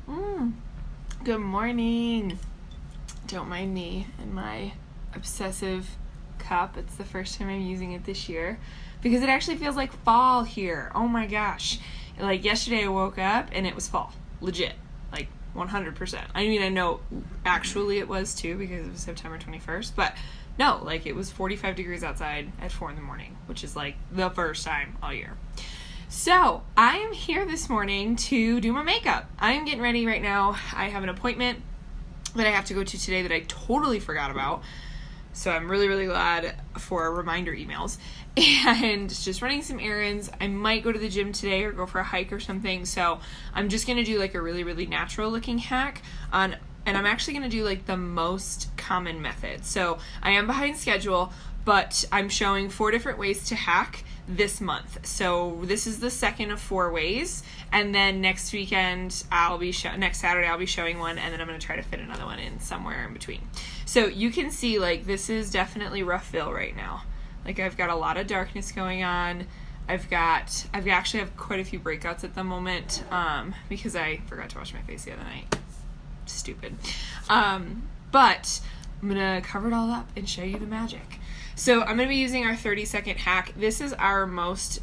Good morning. Don't mind me and my obsessive cup. It's the first time I'm using it this year because it actually feels like fall here. Oh my gosh. Like yesterday I woke up and it was fall. Legit. Like 100%. I mean, I know actually it was too because it was September 21st, but no, like it was 45 degrees outside at 4 in the morning, which is like the first time all year. So, I am here this morning to do my makeup. I am getting ready right now. I have an appointment that I have to go to today that I totally forgot about. So, I'm really, really glad for reminder emails. And just running some errands. I might go to the gym today or go for a hike or something. So, I'm just going to do like a really, really natural looking hack and I'm actually going to do like the most common method. So, I am behind schedule, but I'm showing 4 different ways to hack this month. So this is the second of 4 ways, and then next weekend next Saturday I'll be showing one, and then I'm going to try to fit another one in somewhere in between. So you can see like this is definitely Roughville right now. Like I've got a lot of darkness going on. I've actually have quite a few breakouts at the moment because I forgot to wash my face the other night. Stupid. But I'm going to cover it all up and show you the magic. So I'm going to be using our 30-second hack. This is our most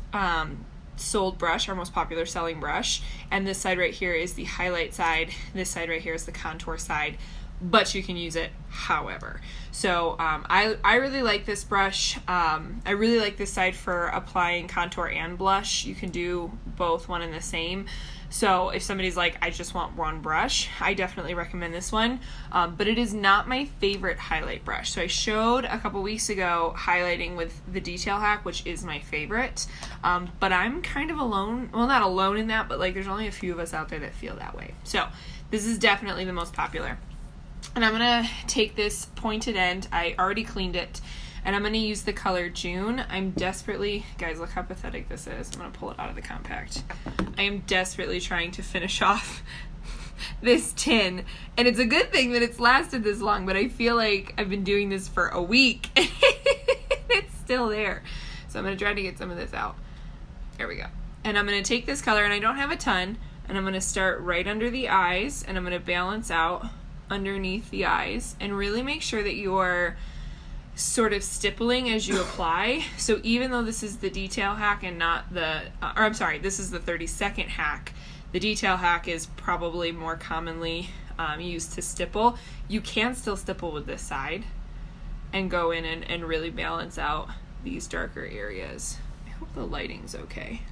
sold brush, our most popular selling brush. And this side right here is the highlight side. This side right here is the contour side. But you can use it however. So I really like this brush. I really like this side for applying contour and blush. You can do both one and the same. So if somebody's like, I just want one brush, I definitely recommend this one. But it is not my favorite highlight brush. So I showed a couple weeks ago highlighting with the Detail Hack, which is my favorite. But I'm kind of alone. Well, not alone in that, but like there's only a few of us out there that feel that way. So this is definitely the most popular. And I'm going to take this pointed end. I already cleaned it. And I'm going to use the color June. I'm desperately, guys, look how pathetic this is. I'm going to pull it out of the compact. I am desperately trying to finish off this tin. And it's a good thing that it's lasted this long, but I feel like I've been doing this for a week. And it's still there. So I'm going to try to get some of this out. There we go. And I'm going to take this color, and I don't have a ton, and I'm going to start right under the eyes, and I'm going to balance out underneath the eyes, and really make sure that you're sort of stippling as you apply. So even though this is the Detail Hack and not this is the 30-second hack, the Detail Hack is probably more commonly used to stipple. You can still stipple with this side and go in and really balance out these darker areas. I hope the lighting's okay.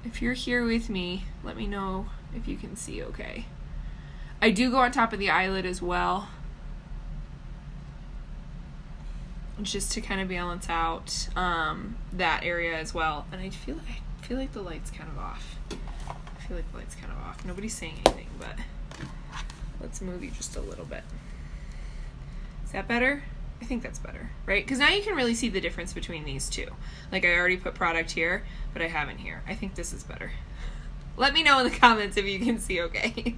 If you're here with me, let me know if you can see okay. I do go on top of the eyelid as well, just to kind of balance out that area as well. And I feel like the light's kind of off. Nobody's saying anything, but let's move you just a little bit. Is that better? I think that's better, right? Because now you can really see the difference between these two. Like I already put product here, but I haven't here. I think this is better. Let me know in the comments if you can see okay.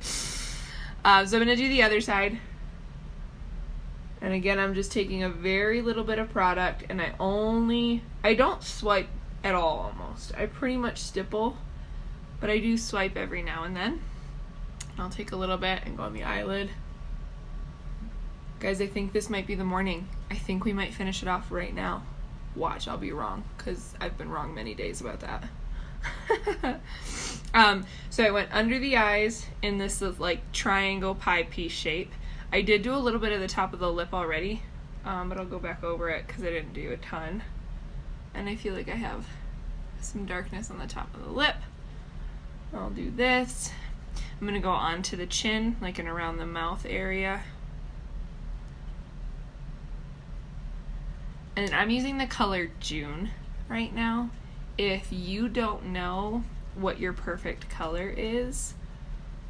So I'm going to do the other side. And again, I'm just taking a very little bit of product, and I don't swipe at all almost. I pretty much stipple, but I do swipe every now and then. I'll take a little bit and go on the eyelid. Guys, I think this might be the morning. I think we might finish it off right now. Watch, I'll be wrong, because I've been wrong many days about that. So I went under the eyes in this like triangle pie piece shape. I did do a little bit of the top of the lip already, but I'll go back over it because I didn't do a ton. And I feel like I have some darkness on the top of the lip. I'll do this. I'm going to go onto the chin, like and around the mouth area. And I'm using the color June right now. If you don't know what your perfect color is,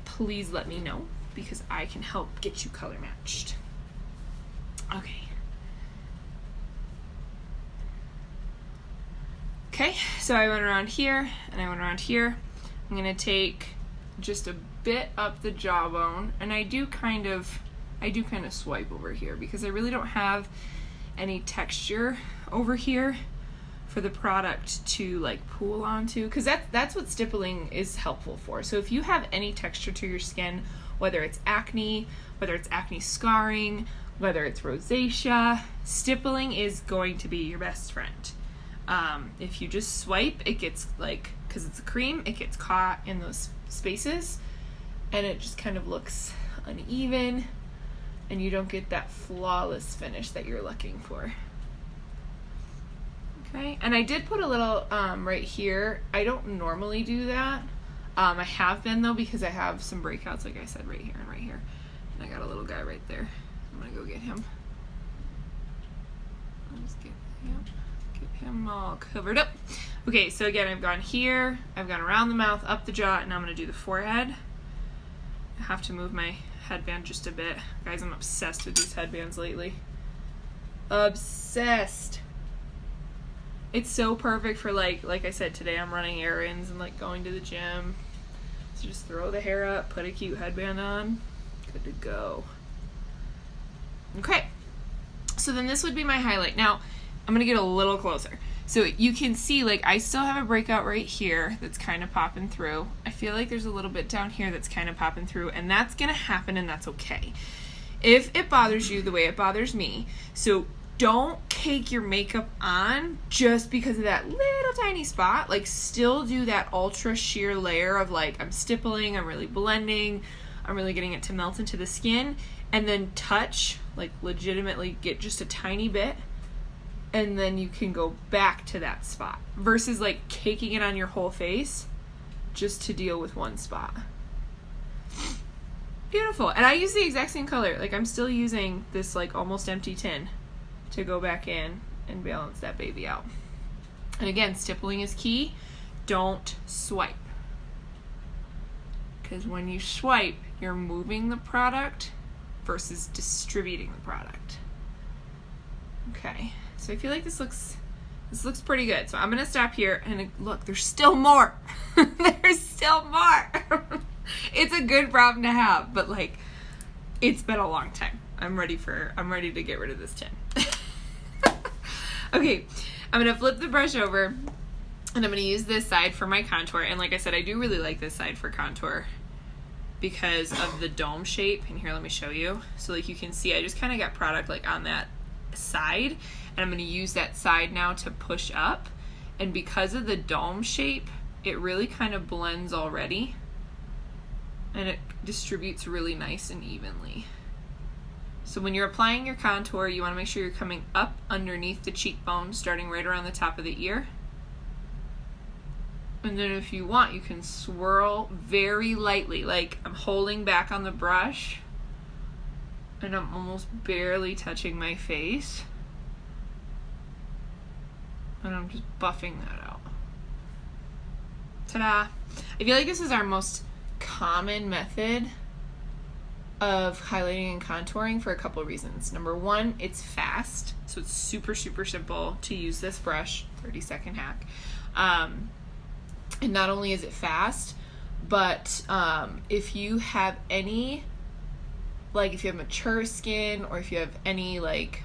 please let me know, because I can help get you color matched. Okay, so I went around here and I went around here. I'm going to take just a bit up the jawbone, and I do kind of swipe over here because I really don't have any texture over here for the product to like pool onto, because that's what stippling is helpful for. So if you have any texture to your skin, whether it's acne scarring, whether it's rosacea, stippling is going to be your best friend. If you just swipe, it gets like, because it's a cream, it gets caught in those spaces and it just kind of looks uneven and you don't get that flawless finish that you're looking for. Okay, and I did put a little right here. I don't normally do that. I have been though, because I have some breakouts, like I said, right here and right here. And I got a little guy right there. I'm gonna go get him. I'll just get him all covered up. Okay, so again, I've gone here, I've gone around the mouth, up the jaw, and now I'm gonna do the forehead. I have to move my headband just a bit. Guys, I'm obsessed with these headbands lately. Obsessed. It's so perfect for like I said, today I'm running errands and like going to the gym. So just throw the hair up, put a cute headband on, good to go. Okay, so then this would be my highlight. Now, I'm gonna get a little closer. So you can see, like, I still have a breakout right here that's kind of popping through. I feel like there's a little bit down here that's kind of popping through, and that's gonna happen, and that's okay. If it bothers you the way it bothers me, so don't cake your makeup on just because of that little tiny spot. Like, still do that ultra sheer layer of like, I'm stippling, I'm really blending, I'm really getting it to melt into the skin, and then touch, like legitimately get just a tiny bit, and then you can go back to that spot versus like caking it on your whole face just to deal with one spot. Beautiful. And I use the exact same color. Like, I'm still using this like almost empty tin to go back in and balance that baby out. And again, stippling is key. Don't swipe. Because when you swipe, you're moving the product versus distributing the product. Okay, so I feel like this looks pretty good. So I'm gonna stop here, and look, there's still more. There's still more. It's a good problem to have, but like, it's been a long time. I'm ready to get rid of this tin. Okay, I'm gonna flip the brush over, and I'm gonna use this side for my contour. And like I said, I do really like this side for contour because of the dome shape. And here, let me show you. So like you can see, I just kind of got product like on that side, and I'm gonna use that side now to push up. And because of the dome shape, it really kind of blends already, and it distributes really nice and evenly. So when you're applying your contour, you want to make sure you're coming up underneath the cheekbone, starting right around the top of the ear. And then if you want, you can swirl very lightly. Like, I'm holding back on the brush, and I'm almost barely touching my face. And I'm just buffing that out. Ta-da! I feel like this is our most common method of highlighting and contouring for a couple of reasons. Number one, it's fast, so it's super, super simple to use this brush, 30-second hack. And not only is it fast, but if you have any, like if you have mature skin, or if you have any like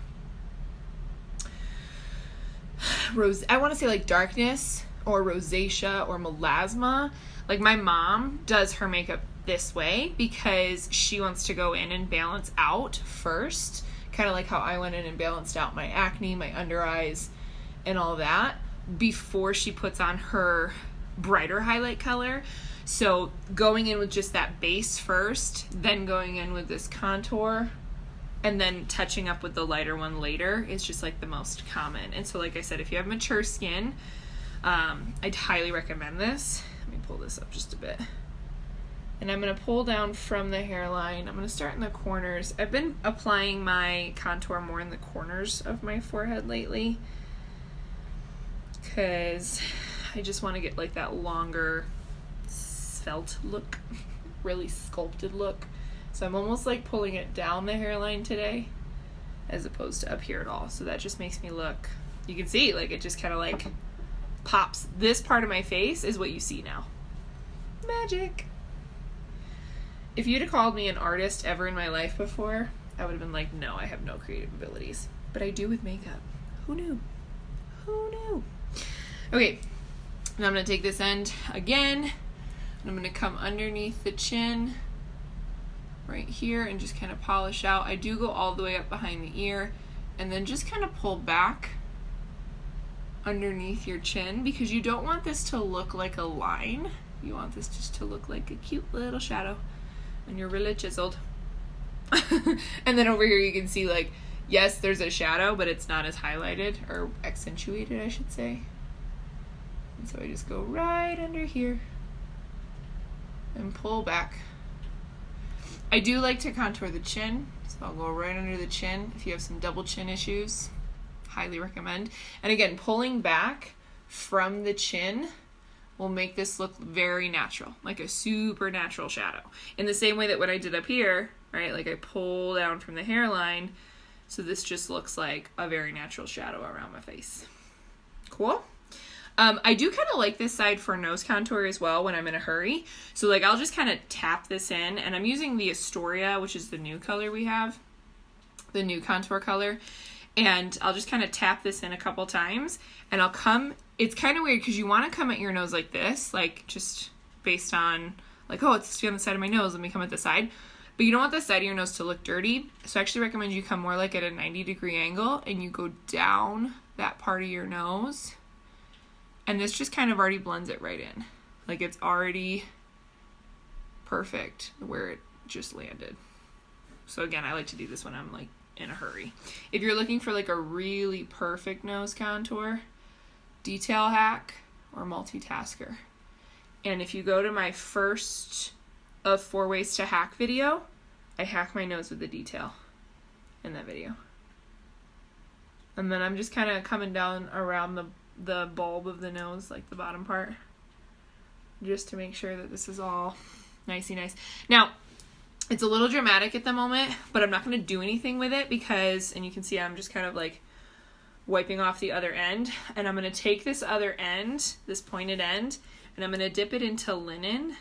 I want to say like darkness or rosacea or melasma, like my mom does her makeup this way because she wants to go in and balance out first, kind of like how I went in and balanced out my acne, my under eyes, and all that before she puts on her brighter highlight color. So going in with just that base first, then going in with this contour, and then touching up with the lighter one later is just like the most common. And so like I said, if you have mature skin, I'd highly recommend this. Let me pull this up just a bit. And I'm going to pull down from the hairline. I'm going to start in the corners. I've been applying my contour more in the corners of my forehead lately because I just want to get like that longer svelte look, really sculpted look. So I'm almost like pulling it down the hairline today as opposed to up here at all. So that just makes me look, you can see like it just kind of like pops. This part of my face is what you see now. Magic. If you'd have called me an artist ever in my life before, I would have been like, no, I have no creative abilities. But I do with makeup. Who knew? Who knew? Okay, now I'm going to take this end again, and I'm going to come underneath the chin right here and just kind of polish out. I do go all the way up behind the ear and then just kind of pull back underneath your chin, because you don't want this to look like a line. You want this just to look like a cute little shadow, and you're really chiseled. And then over here you can see, like, yes, there's a shadow, but it's not as highlighted or accentuated, I should say. And so I just go right under here and pull back. I do like to contour the chin, so I'll go right under the chin. If you have some double chin issues, highly recommend. And again, pulling back from the chin will make this look very natural, like a super natural shadow. In the same way that what I did up here, right? Like I pull down from the hairline, so this just looks like a very natural shadow around my face. Cool. I do kind of like this side for nose contour as well when I'm in a hurry. So like I'll just kind of tap this in, and I'm using the Astoria, which is the new color we have, the new contour color. And I'll just kind of tap this in a couple times, and I'll come, it's kind of weird because you want to come at your nose like this, like just based on like, oh, it's on the side of my nose, let me come at the side. But you don't want the side of your nose to look dirty. So I actually recommend you come more like at a 90-degree angle, and you go down that part of your nose. And this just kind of already blends it right in. Like it's already perfect where it just landed. So again, I like to do this when I'm like in a hurry. If you're looking for like a really perfect nose contour, Detail Hack or Multitasker. And if you go to my first of 4 ways to hack video, I hack my nose with the detail in that video. And then I'm just kind of coming down around the bulb of the nose, like the bottom part, just to make sure that this is all nicey nice. Now, it's a little dramatic at the moment, but I'm not going to do anything with it because, and you can see I'm just kind of like wiping off the other end, and I'm going to take this other end, this pointed end, and I'm going to dip it into linen,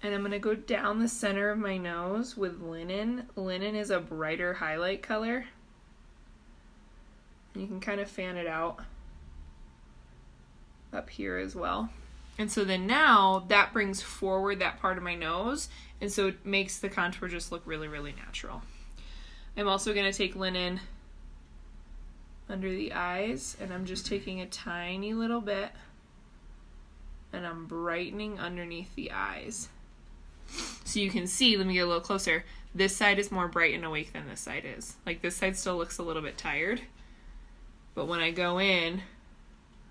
and I'm going to go down the center of my nose with linen. Linen is a brighter highlight color, and you can kind of fan it out up here as well. And so then now that brings forward that part of my nose, and so it makes the contour just look really, really natural. I'm also going to take linen under the eyes, and I'm just taking a tiny little bit, and I'm brightening underneath the eyes. So you can see, let me get a little closer, this side is more bright and awake than this side is. Like this side still looks a little bit tired, but when I go in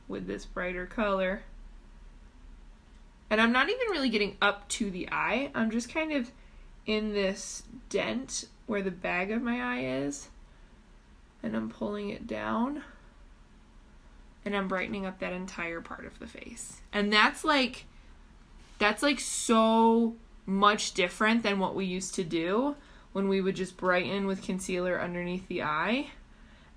with this brighter color, and I'm not even really getting up to the eye, I'm just kind of in this dent where the bag of my eye is, and I'm pulling it down, and I'm brightening up that entire part of the face. And that's like so much different than what we used to do when we would just brighten with concealer underneath the eye.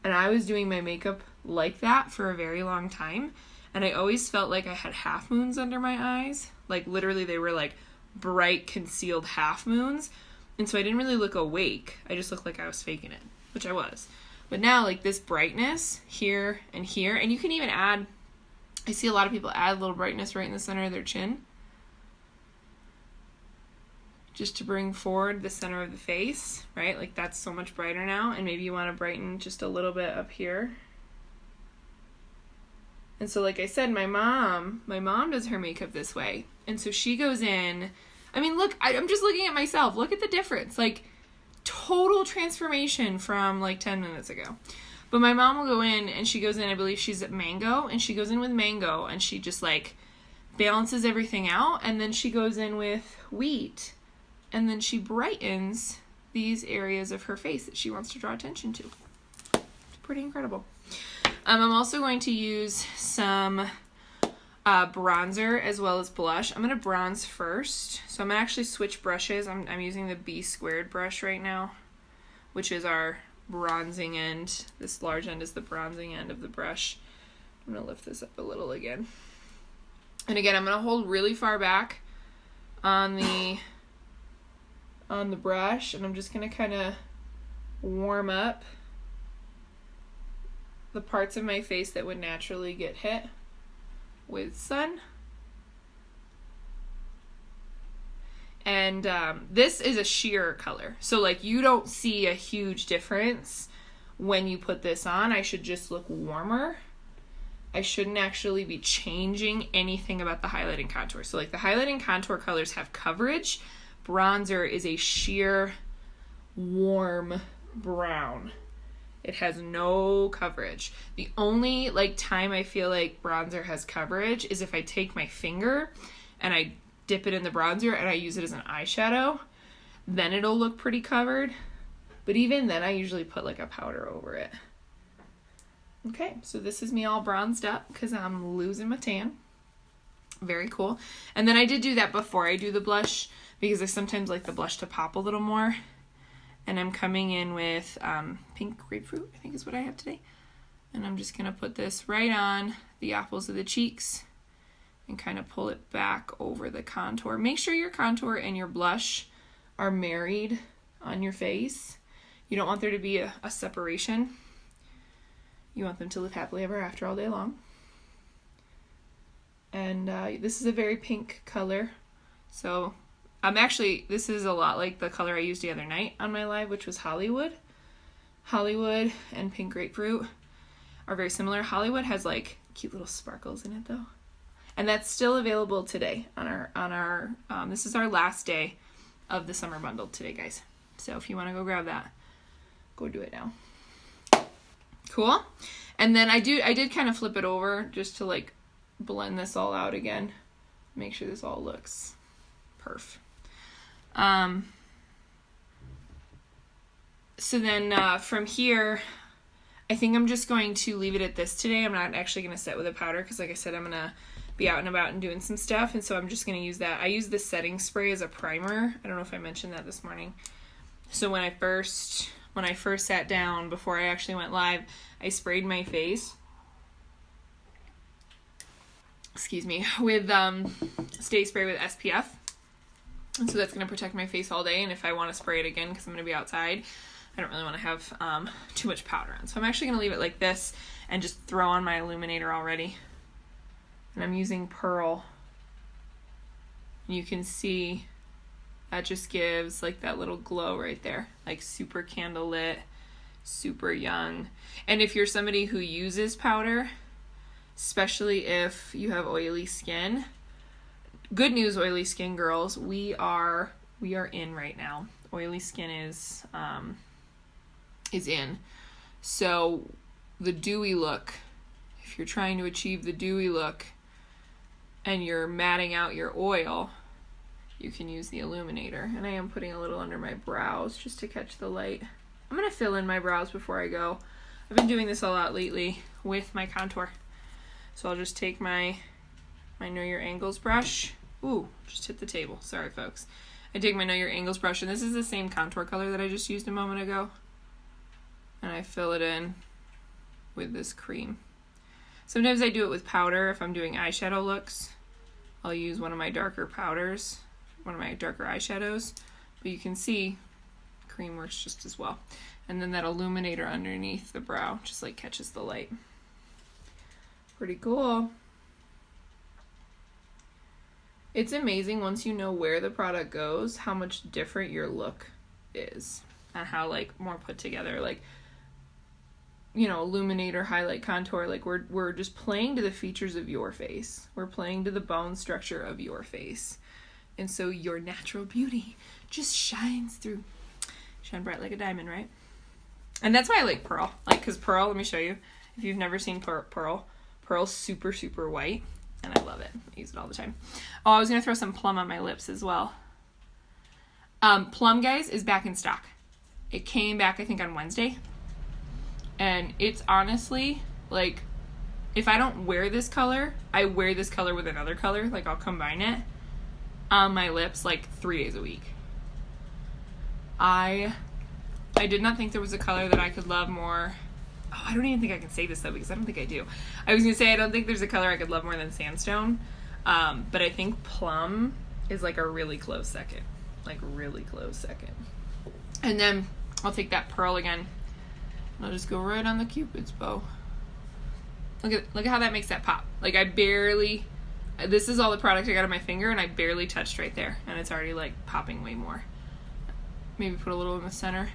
And I was doing my makeup like that for a very long time, and I always felt like I had half moons under my eyes. Like literally they were like bright concealed half moons, and so I didn't really look awake. I just looked like I was faking it, which I was. But now like this brightness here, and you can even add, I see a lot of people add a little brightness right in the center of their chin, just to bring forward the center of the face, right? Like that's so much brighter now, and maybe you want to brighten just a little bit up here. And so like I said, my mom does her makeup this way. And so she goes in, I mean, look, I'm just looking at myself. Look at the difference. Like total transformation from like 10 minutes ago. But my mom will go in, and she goes in, I believe she's at Mango, and she goes in with Mango, and she just like balances everything out, and then she goes in with Wheat, and then she brightens these areas of her face that she wants to draw attention to. It's pretty incredible. I'm also going to use some bronzer as well as blush. I'm going to bronze first. So I'm going to actually switch brushes. I'm using the B squared brush right now, which is our bronzing end. This large end is the bronzing end of the brush. I'm going to lift this up a little again. And again, I'm going to hold really far back on the brush, and I'm just going to kind of warm up the parts of my face that would naturally get hit with Sun. And this is a sheer color. So like you don't see a huge difference when you put this on. I should just look warmer. I shouldn't actually be changing anything about the highlight and contour. So like the highlight and contour colors have coverage. Bronzer is a sheer, warm brown. It has no coverage. The only like time I feel like bronzer has coverage is if I take my finger and I dip it in the bronzer and I use it as an eyeshadow. Then it'll look pretty covered. But even then I usually put like a powder over it. Okay, so this is me all bronzed up because I'm losing my tan. Very cool. And then I did do that before I do the blush because I sometimes like the blush to pop a little more. And I'm coming in with pink grapefruit, I think is what I have today. And I'm just going to put this right on the apples of the cheeks and kind of pull it back over the contour. Make sure your contour and your blush are married on your face. You don't want there to be a separation. You want them to live happily ever after all day long. And this is a very pink color. So this is a lot like the color I used the other night on my live, which was Hollywood. Hollywood and pink grapefruit are very similar. Hollywood has like cute little sparkles in it though. And that's still available today on our this is our last day of the summer bundle today, guys. So if you want to go grab that, go do it now. Cool. And then I did kind of flip it over just to like blend this all out again. Make sure this all looks perf. So then from here, I think I'm just going to leave it at this today. I'm not actually going to set with a powder because like I said, I'm going to be out and about and doing some stuff. And so I'm just going to use that. I use the setting spray as a primer. I don't know if I mentioned that this morning. So when I first sat down before I actually went live, I sprayed my face, with Stay Spray with SPF. And so that's going to protect my face all day. And if I want to spray it again, because I'm going to be outside, I don't really want to have too much powder on. So I'm actually going to leave it like this and just throw on my illuminator already. And I'm using Pearl. You can see that just gives like that little glow right there. Like super candlelit, super young. And if you're somebody who uses powder, especially if you have oily skin, good news, oily skin girls, we are in right now. Oily skin is in. So the dewy look, if you're trying to achieve the dewy look and you're matting out your oil, you can use the illuminator. And I am putting a little under my brows just to catch the light. I'm going to fill in my brows before I go. I've been doing this a lot lately with my contour. So I'll just take my Know Your Angles brush. Ooh, just hit the table. Sorry, folks. I take my Know Your Angles brush, and this is the same contour color that I just used a moment ago. And I fill it in with this cream. Sometimes I do it with powder. If I'm doing eyeshadow looks, I'll use one of my darker powders, one of my darker eyeshadows. But you can see cream works just as well. And then that illuminator underneath the brow just like catches the light. Pretty cool. It's amazing once you know where the product goes, how much different your look is. And how like more put together, like, you know, illuminator, highlight, contour, like we're just playing to the features of your face. We're playing to the bone structure of your face. And so your natural beauty just shines through. Shine bright like a diamond, right? And that's why I like Pearl. Like, because Pearl, let me show you. If you've never seen Pearl, Pearl's super, super white. And I love it. I use it all the time. Oh, I was going to throw some Plum on my lips as well. Plum, guys, is back in stock. It came back, I think, on Wednesday. And it's honestly, like, if I don't wear this color, I wear this color with another color. Like, I'll combine it on my lips, like, 3 days a week. I did not think there was a color that I could love more. Oh, I don't even think I can say this, though, because I don't think I do. I was going to say I don't think there's a color I could love more than Sandstone. But I think Plum is, like, a really close second. Like, really close second. And then I'll take that Pearl again. I'll just go right on the Cupid's bow. Look at how that makes that pop. Like, this is all the product I got on my finger, and I barely touched right there, and it's already like popping way more. Maybe put a little in the center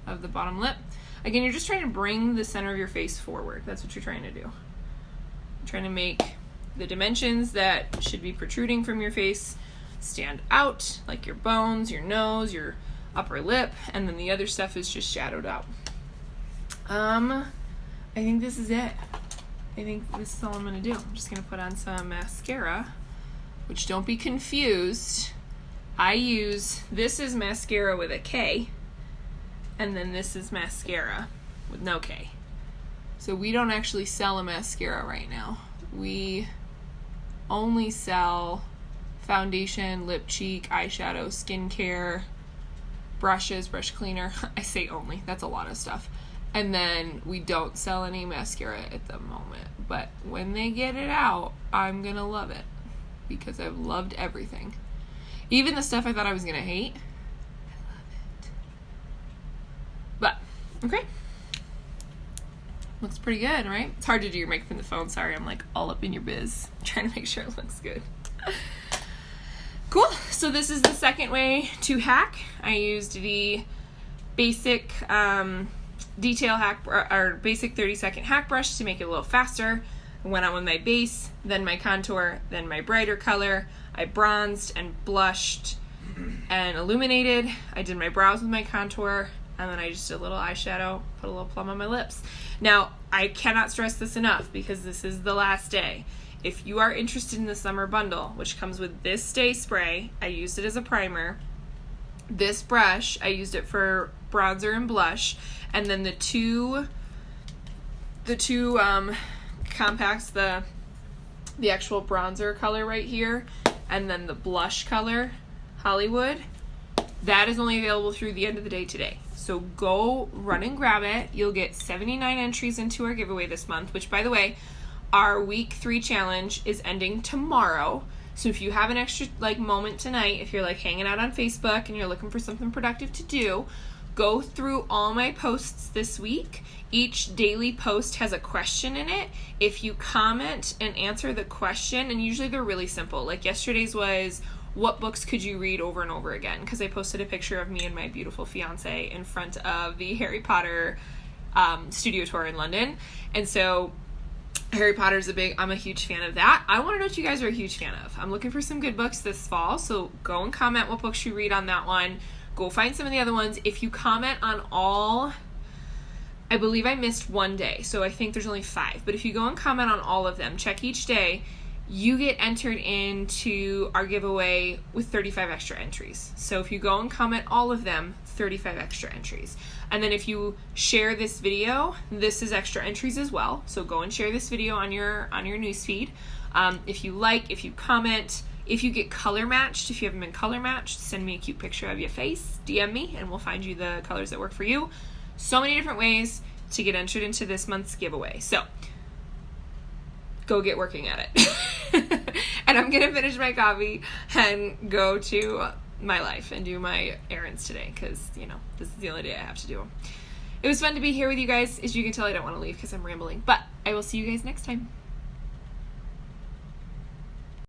of the bottom lip. Again, you're just trying to bring the center of your face forward. That's what you're trying to do. You're trying to make the dimensions that should be protruding from your face stand out, like your bones, your nose, your upper lip, and then the other stuff is just shadowed out. I think this is it. I think this is all I'm gonna do. I'm just gonna put on some mascara, which, don't be confused, this is mascara with a K, and then this is mascara with no K. So we don't actually sell a mascara right now. We only sell foundation, lip cheek, eyeshadow, skincare, brushes, brush cleaner. I say only, that's a lot of stuff. And then we don't sell any mascara at the moment. But when they get it out, I'm gonna love it, because I've loved everything. Even the stuff I thought I was gonna hate, I love it. But, okay. Looks pretty good, right? It's hard to do your makeup in the phone. Sorry, I'm like all up in your biz, trying to make sure it looks good. Cool. So this is the second way to hack. I used the basic detail hack, or basic 30-second hack brush to make it a little faster. I went on with my base, then my contour, then my brighter color. I bronzed and blushed and illuminated. I did my brows with my contour, and then I just did a little eyeshadow, put a little plum on my lips. Now, I cannot stress this enough, because this is the last day. If you are interested in the summer bundle, which comes with this Stay Spray, I used it as a primer. This brush, I used it for bronzer and blush, and then the two compacts, the actual bronzer color right here, and then the blush color, Hollywood, that is only available through the end of the day today. So go run and grab it. You'll get 79 entries into our giveaway this month, which, by the way, our week 3 challenge is ending tomorrow. So if you have an extra moment tonight, if you're hanging out on Facebook and you're looking for something productive to do, go through all my posts this week. Each daily post has a question in it. If you comment and answer the question, and usually they're really simple. Like yesterday's was, what books could you read over and over again? Because I posted a picture of me and my beautiful fiance in front of the Harry Potter studio tour in London. And so Harry Potter's I'm a huge fan of that. I want to know what you guys are a huge fan of. I'm looking for some good books this fall, so go and comment what books you read on that one. Go find some of the other ones. If you comment on all, I believe I missed one day, so I think there's only 5. But if you go and comment on all of them, check each day, you get entered into our giveaway with 35 extra entries. So if you go and comment all of them, 35 extra entries. And then if you share this video, this is extra entries as well. So go and share this video on your newsfeed. If you comment, if you get color matched, if you haven't been color matched, send me a cute picture of your face, DM me, and we'll find you the colors that work for you. So many different ways to get entered into this month's giveaway. So go get working at it. And I'm going to finish my coffee and go to my life and do my errands today, because, this is the only day I have to do them. It was fun to be here with you guys. As you can tell, I don't want to leave because I'm rambling, but I will see you guys next time.